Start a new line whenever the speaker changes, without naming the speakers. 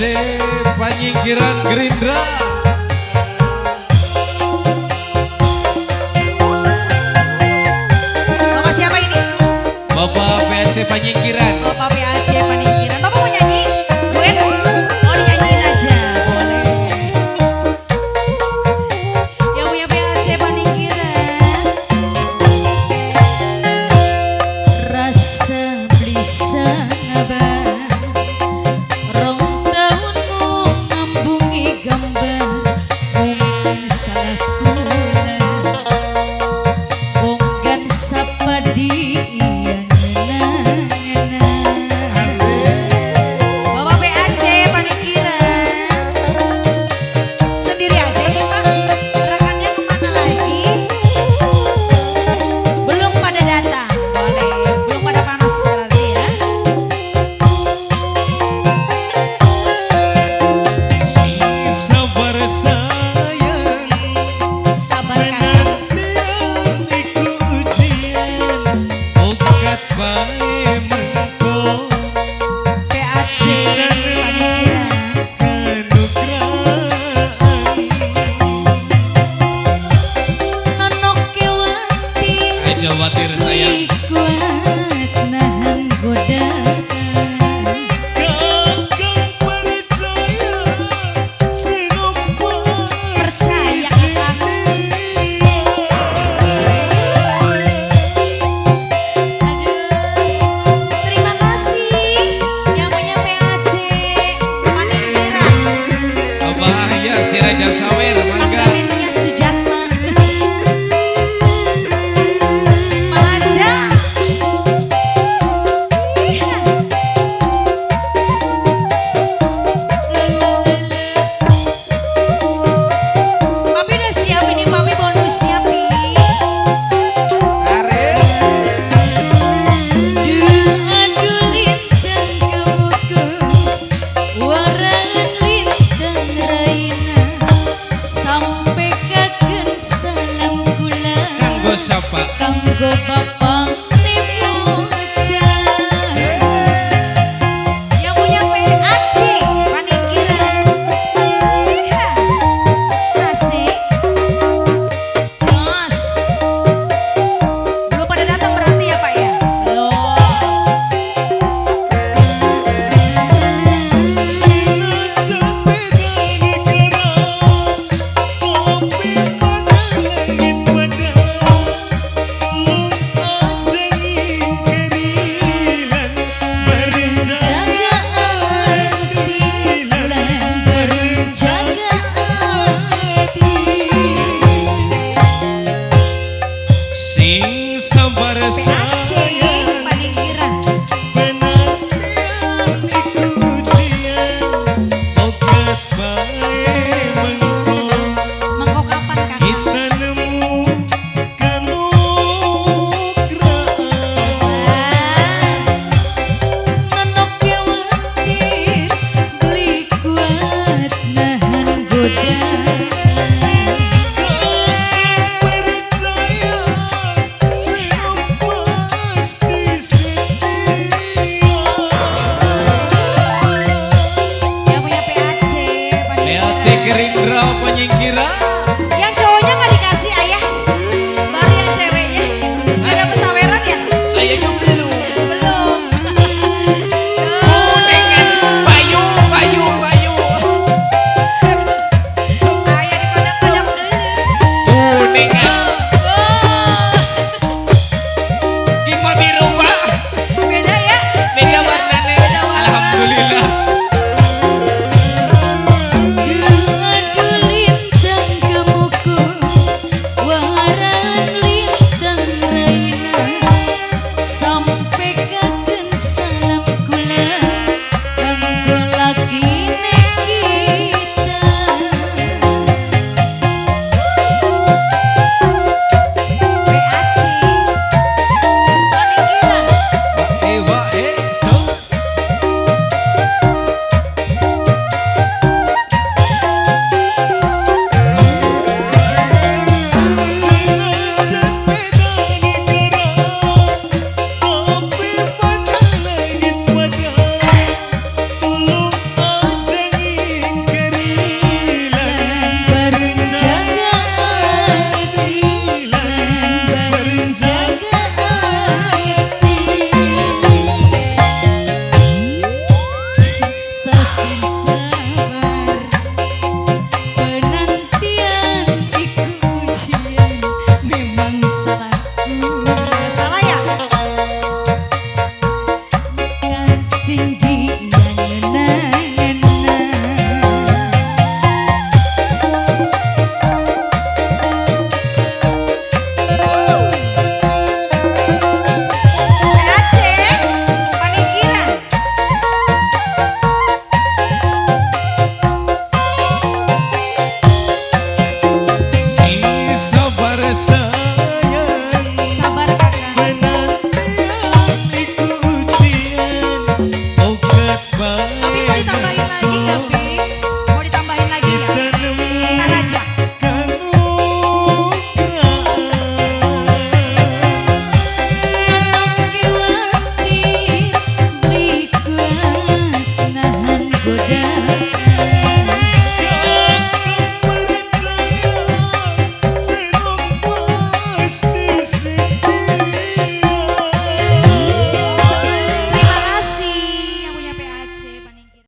PAC Penyingkiran Gerindra.
Bapak siapa ini?
Bapak PAC Penyingkiran.
Bapak PAC Penyingkiran. Bapak mau nyanyi? Duet? Oh dinyanyiin aja, boleh. Yang punya PAC Penyingkiran. Rasa bisa ngabar rong tahunmu ngambungi gambar mungkin salah kula bonggan sapadi yang ngena Bapak PAC Penyingkiran sendiri aja nih Pak, rekannya kemana lagi? Belum pada datang, boleh, belum pada panas berarti ya.
Sabar sayang,
Sabar kakak.
penantian iku ujian, okat baik